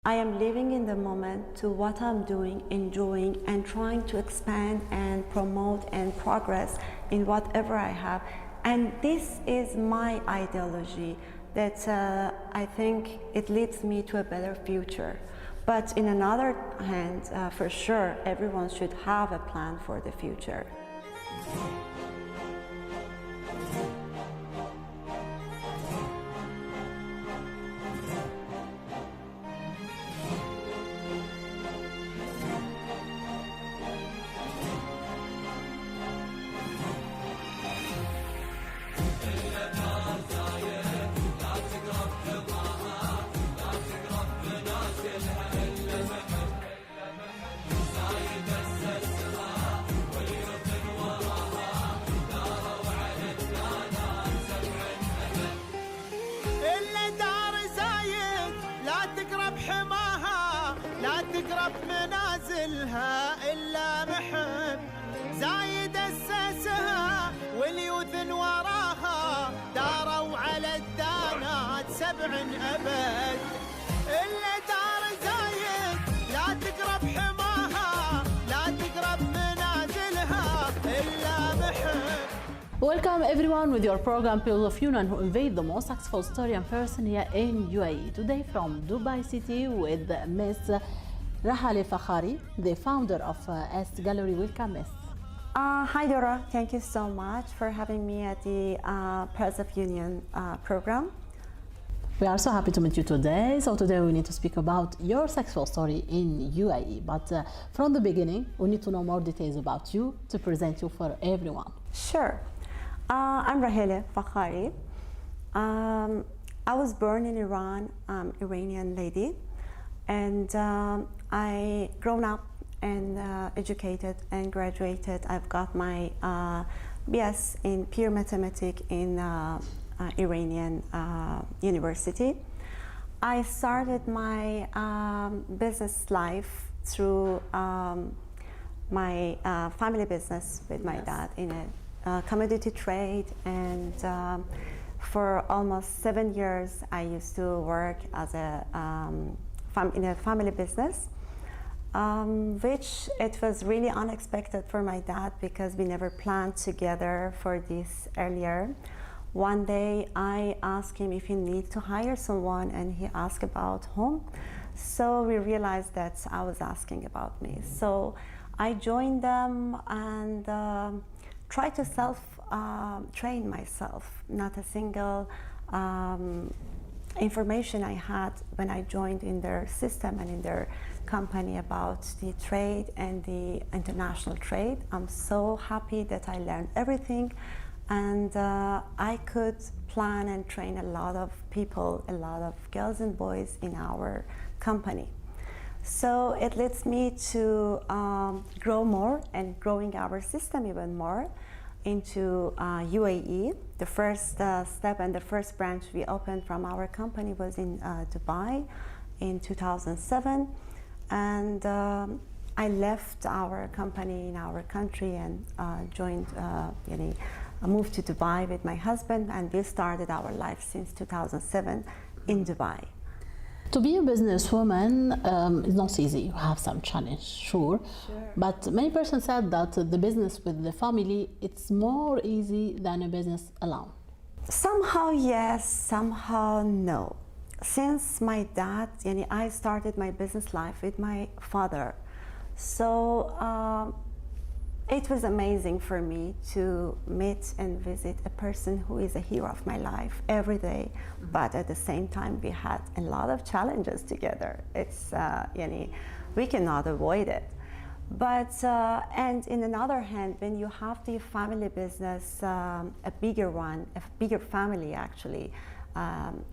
I am living in the moment to what I'm doing, enjoying, and trying to expand and promote and progress in whatever I have. And this is my ideology that I think it leads me to a better future. But in another hand, for sure, everyone should have a plan for the future. تقرب منازلها إلا محب زايد أسسها واليوث وراها داروا على الدانات 7 أبد إلا دار زايد لا تقرب حماها لا تقرب منازلها إلا محب. Welcome everyone with your program People of Union who invade the most successful story and person here in UAE. Today from Dubai City with Miss Raheleh Fakhari, the founder of S Gallery. Welcome, Miss. Hi Dora, thank you so much for having me at the Press of Union program. We are so happy to meet you today. So today we need to speak about your successful story in UAE. But from the beginning, we need to know more details about you to present you for everyone. Sure. I'm Raheleh Fakhari. I was born in Iran. I'm Iranian lady. And I grown up and educated and graduated. I've got my BS in pure mathematics in Iranian university. I started my business life through my family business with my dad in a commodity trade, and for almost 7 years I used to work as in a family business, which it was really unexpected for my dad because we never planned together for this earlier. One day I asked him if he needs to hire someone, and he asked about whom. So we realized that I was asking about me. So I joined them and tried to train myself. Not a single information I had when I joined in their system and in their company about the trade and the international trade. I'm so happy that I learned everything, and I could plan and train a lot of people, a lot of girls and boys in our company. So it leads me to grow more and growing our system even more into UAE. The first step and the first branch we opened from our company was in Dubai in 2007, and I left our company in our country and moved to Dubai with my husband, and we started our life since 2007 in Dubai. To be a businesswoman is not easy. You have some challenge, sure. But many persons said that the business with the family, it's more easy than a business alone. Somehow yes, somehow no. Since my dad, I started my business life with my father. So it was amazing for me to meet and visit a person who is a hero of my life every day. But at the same time, we had a lot of challenges together. It's, we cannot avoid it. But, and in another hand, when you have the family business, a bigger one, a bigger family actually,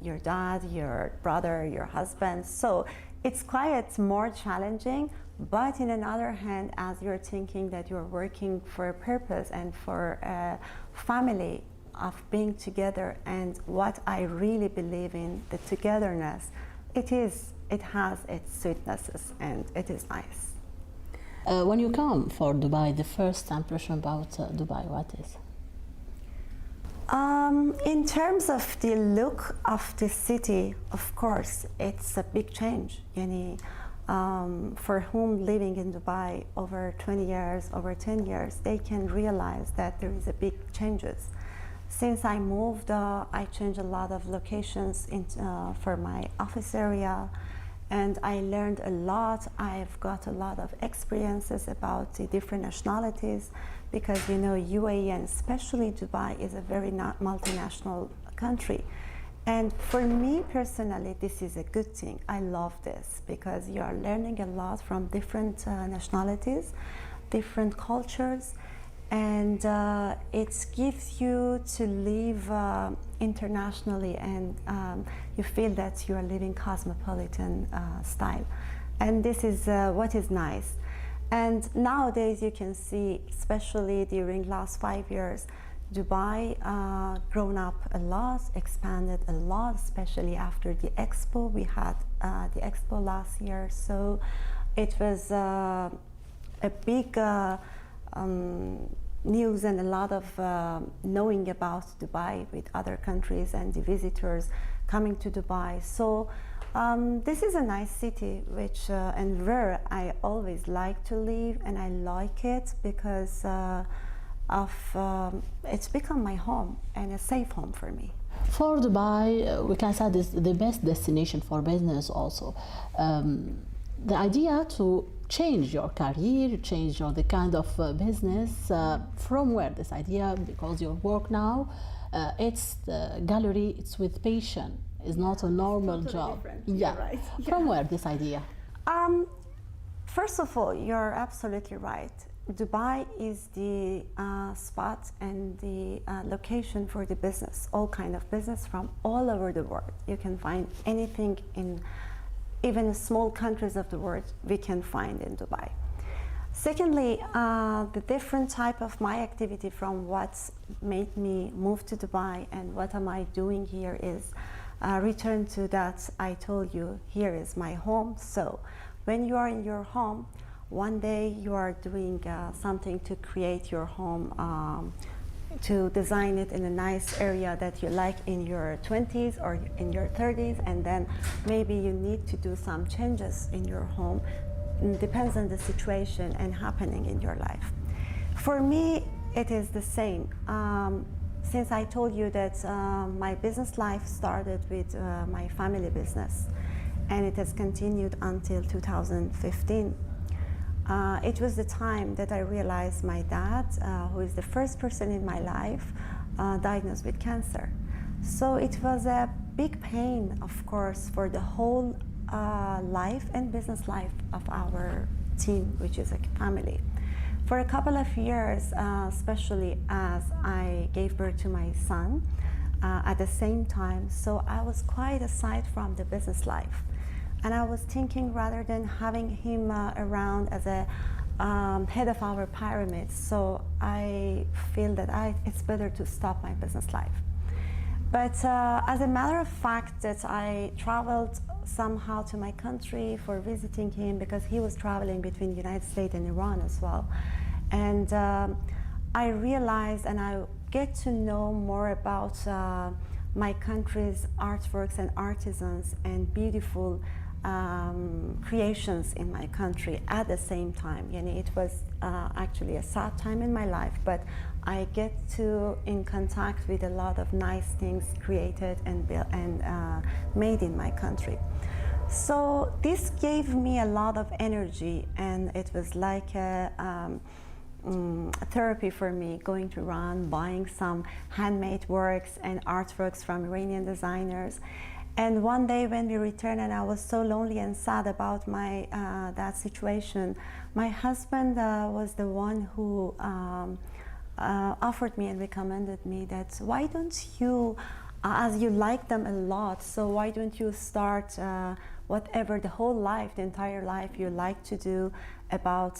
your dad, your brother, your husband. So it's quite more challenging. But in another hand, as you're thinking that you're working for a purpose and for a family of being together, and what I really believe in, the togetherness, it has its sweetnesses and it is nice. When you come for Dubai, the first impression about Dubai, what is? In terms of the look of the city, of course, it's a big change. For whom living in Dubai over 20 years, over 10 years, they can realize that there is a big changes. Since I moved, I changed a lot of locations for my office area, and I learned a lot. I've got a lot of experiences about the different nationalities, because UAE and especially Dubai is a very multinational country. And for me personally, this is a good thing. I love this because you are learning a lot from different nationalities, different cultures, and it gives you to live internationally, and you feel that you are living cosmopolitan style. And this is what is nice. And nowadays you can see, especially during last 5 years, Dubai grown up a lot, expanded a lot, especially after the expo. We had the expo last year, so it was a big news and a lot of knowing about Dubai with other countries and the visitors coming to Dubai. So this is a nice city, which and where I always like to live, and I like it because it's become my home and a safe home for me. For Dubai, we can say this is the best destination for business also. The idea to change your career, change the kind of business, from where this idea, because your work now, it's the gallery, it's with passion, it's not a normal job. Different. Yeah. Right. From where this idea? First of all, you're absolutely right. Dubai is the spot and the location for the business, all kind of business from all over the world. You can find anything in even small countries of the world we can find in Dubai. Secondly, the different type of my activity from what made me move to Dubai and what am I doing here is return to that I told you, here is my home. So when you are in your home, one day you are doing something to create your home, to design it in a nice area that you like in your 20s or in your 30s, and then maybe you need to do some changes in your home. It depends on the situation and happening in your life. For me, it is the same. Since I told you that my business life started with my family business, and it has continued until 2015. It was the time that I realized my dad, who is the first person in my life, diagnosed with cancer. So it was a big pain, of course, for the whole life and business life of our team, which is a family. For a couple of years, especially as I gave birth to my son at the same time, so I was quite aside from the business life. And I was thinking, rather than having him around as a head of our pyramid, so I feel that it's better to stop my business life. But as a matter of fact, that I traveled somehow to my country for visiting him, because he was traveling between the United States and Iran as well. And I realized, and I get to know more about my country's artworks and artisans and beautiful creations in my country at the same time. It was actually a sad time in my life, but I get to in contact with a lot of nice things created and built and made in my country. So this gave me a lot of energy, and it was like a therapy for me, going to Iran, buying some handmade works and artworks from Iranian designers. And one day when we returned, and I was so lonely and sad about my that situation, my husband was the one who offered me and recommended me that, why don't you, as you like them a lot, so why don't you start whatever the whole life, the entire life you like to do about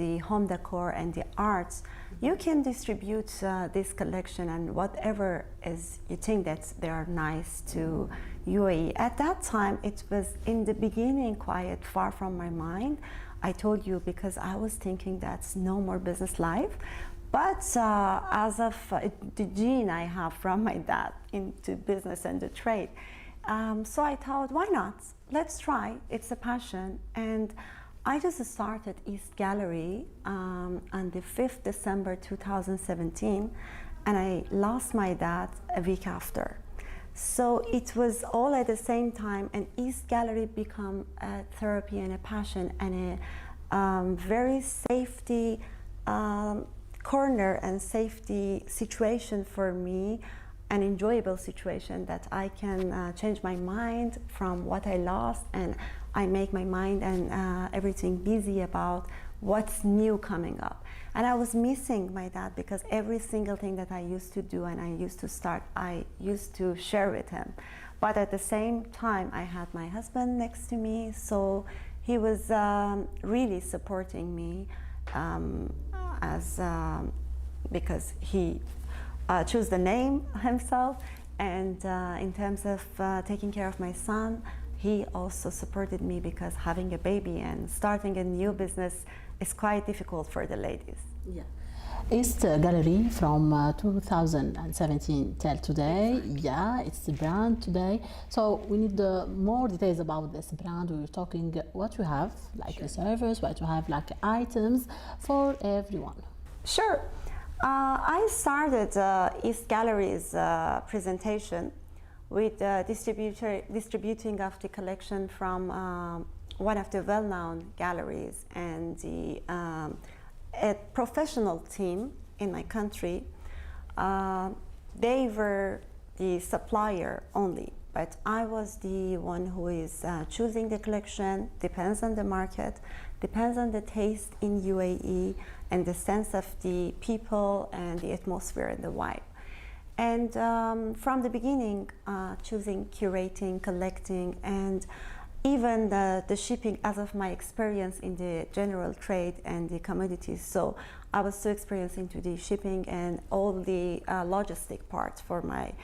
the home decor and the arts, you can distribute this collection and whatever is you think that they are nice to UAE. At that time, it was in the beginning quite far from my mind. I told you, because I was thinking that's no more business life. But as of the gene I have from my dad into business and the trade, so I thought, why not? Let's try. It's a passion. And I just started East Gallery on the 5th December 2017, and I lost my dad a week after. So it was all at the same time, and East Gallery became a therapy and a passion and a very safety corner and safety situation for me, an enjoyable situation that I can change my mind from what I lost, and I make my mind and everything busy about what's new coming up. And I was missing my dad because every single thing that I used to do and I used to start, I used to share with him. But at the same time, I had my husband next to me, so he was really supporting me because he chose the name himself, and in terms of taking care of my son, he also supported me because having a baby and starting a new business is quite difficult for the ladies. Yeah. East Gallery from 2017 till today. Yeah, it's the brand today. So we need more details about this brand. We were talking what you have, like a service, what you have, like items for everyone. Sure. I started East Gallery's presentation with distributing of the collection from one of the well-known galleries, and a professional team in my country. They were the supplier only, but I was the one who is choosing the collection. Depends on the market, depends on the taste in UAE and the sense of the people and the atmosphere and the vibe. And from the beginning, choosing, curating, collecting, and even the shipping, as of my experience in the general trade and the commodities. So I was so experienced into the shipping and all the logistic parts for my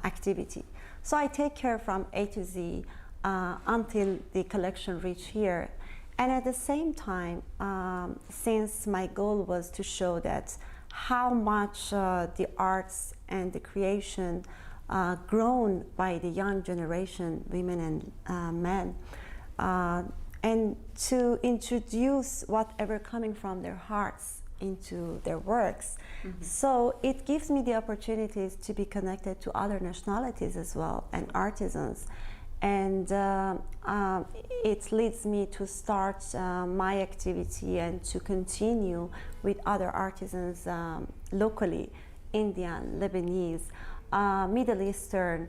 activity. So I take care from A to Z until the collection reach here. And at the same time, since my goal was to show that how much the arts and the creation grown by the young generation, women and men, and to introduce whatever coming from their hearts into their works. Mm-hmm. So it gives me the opportunities to be connected to other nationalities as well and artisans. And it leads me to start my activity and to continue with other artisans locally, Indian, Lebanese, Middle Eastern.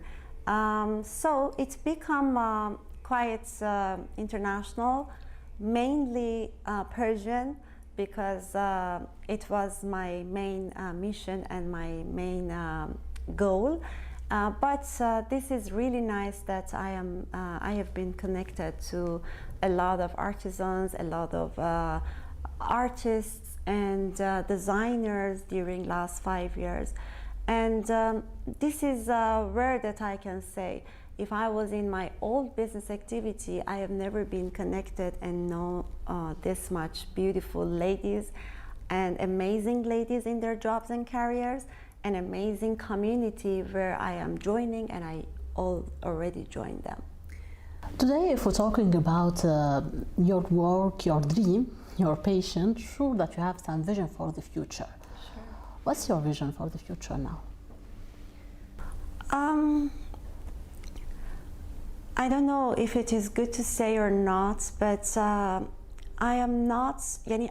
So it's become quite international, mainly Persian, because it was my main mission and my main goal. But this is really nice that I have been connected to a lot of artisans, a lot of artists and designers during last 5 years. And this is where that I can say, if I was in my old business activity, I have never been connected and know this much beautiful ladies and amazing ladies in their jobs and careers, an amazing community where I am joining, and I already joined them. Today, if we're talking about your work, your dream, your passion, sure that you have some vision for the future. Sure. What's your vision for the future now? I don't know if it is good to say or not, but I am not,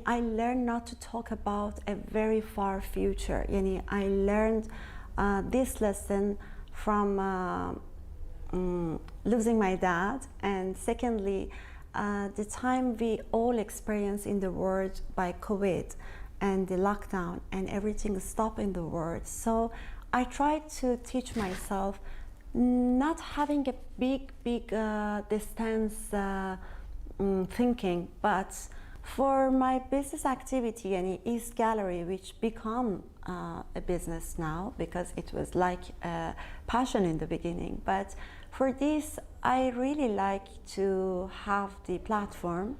I learned not to talk about a very far future. I learned this lesson from losing my dad, and secondly, the time we all experienced in the world by COVID and the lockdown and everything stopped in the world. So I tried to teach myself not having a big distance thinking, but for my business activity and East Gallery, which become a business now because it was like a passion in the beginning. But for this, I really like to have the platform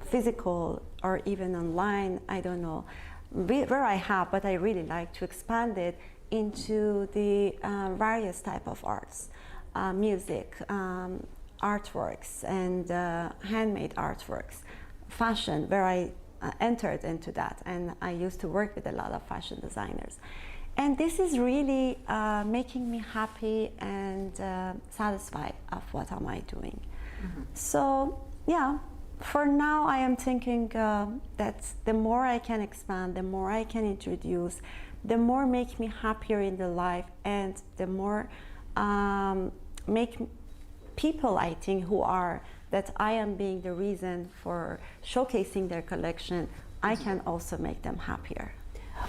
physical or even online, I don't know where I have, but I really like to expand it into the various type of arts, music, artworks, and handmade artworks, fashion, where I entered into that, and I used to work with a lot of fashion designers. And this is really making me happy and satisfied of what am I doing. So yeah, for now I am thinking that the more I can expand, the more I can introduce, the more make me happier in the life, and the more make people, I think, who are that I am being the reason for showcasing their collection, I can also make them happier.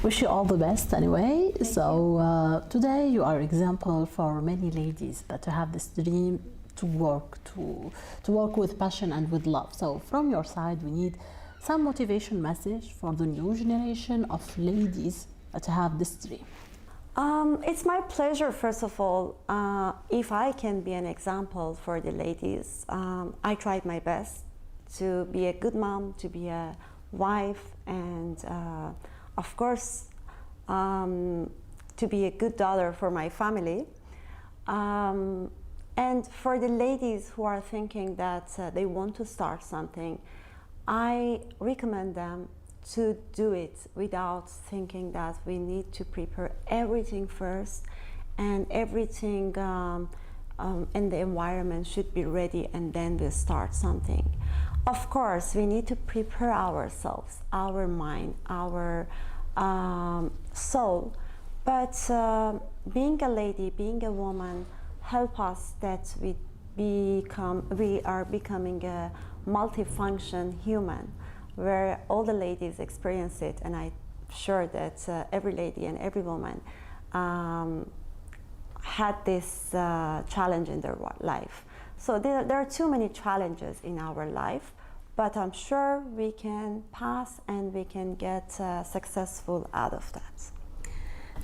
Wish you all the best anyway. Today you are example for many ladies that have this dream to work with passion and with love. So from your side, we need some motivation message for the new generation of ladies that have this dream. It's my pleasure, first of all, if I can be an example for the ladies. I tried my best to be a good mom, to be a wife, and of course, to be a good daughter for my family. And for the ladies who are thinking that they want to start something, I recommend them to do it without thinking that we need to prepare everything first, and everything in the environment should be ready, and then we'll start something. Of course, we need to prepare ourselves, our mind, our soul, but being a lady, being a woman, help us that we are becoming a multifunction human, where all the ladies experience it, and I'm sure that every lady and every woman had this challenge in their life. So there are too many challenges in our life, but I'm sure we can pass and we can get successful out of that.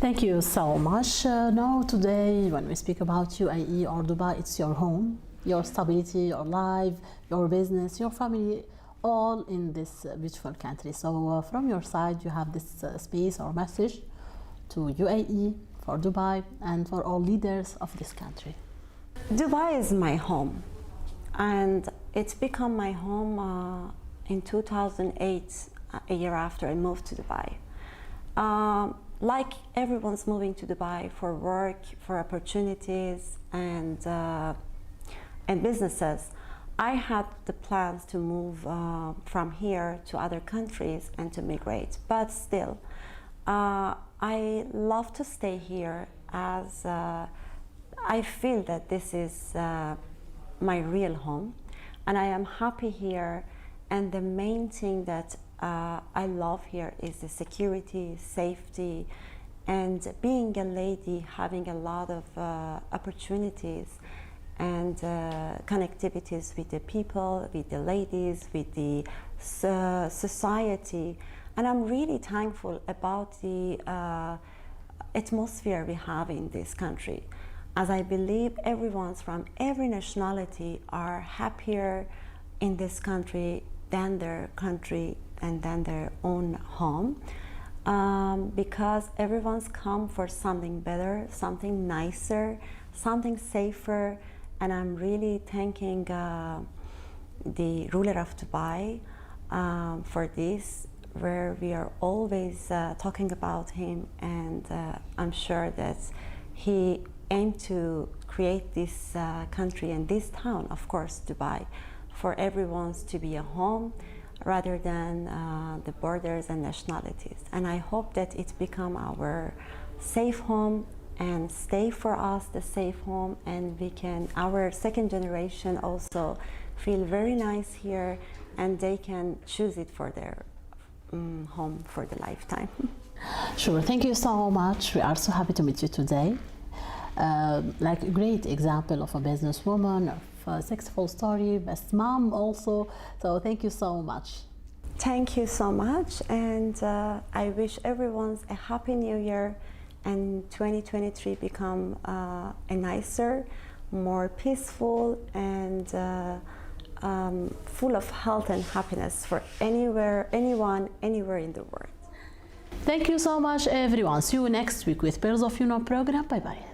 Thank you so much. Now today, when we speak about UAE or Dubai, it's your home, your stability, your life, your business, your family, all in this beautiful country. So from your side, you have this space or message to UAE, for Dubai, and for all leaders of this country. Dubai is my home, and it's become my home in 2008, a year after I moved to Dubai. Like everyone's moving to Dubai for work, for opportunities, and businesses, I had the plans to move from here to other countries and to migrate. But still, I love to stay here, as I feel that this is my real home, and I am happy here. And the main thing that I love here is the security, safety, and being a lady, having a lot of opportunities and connectivities with the people, with the ladies, with the society. And I'm really thankful about the atmosphere we have in this country, as I believe everyone's from every nationality are happier in this country than their country and than their own home, because everyone's come for something better, something nicer, something safer. And I'm really thanking the ruler of Dubai for this, where we are always talking about him, and I'm sure that he aimed to create this country and this town, of course, Dubai, for everyone's to be a home rather than the borders and nationalities. And I hope that it become our safe home and stay for us the safe home, and we can, our second generation also feel very nice here, and they can choose it for their home for the lifetime. Sure, thank you so much. We are so happy to meet you today. Like a great example of a businesswoman, of a successful story, best mom also. So thank you so much. Thank you so much, and I wish everyone a happy new year, and 2023 become a nicer, more peaceful, and full of health and happiness for anyone, anywhere in the world. Thank you so much, everyone. See you next week with Pearls of Yunnan program. Bye bye.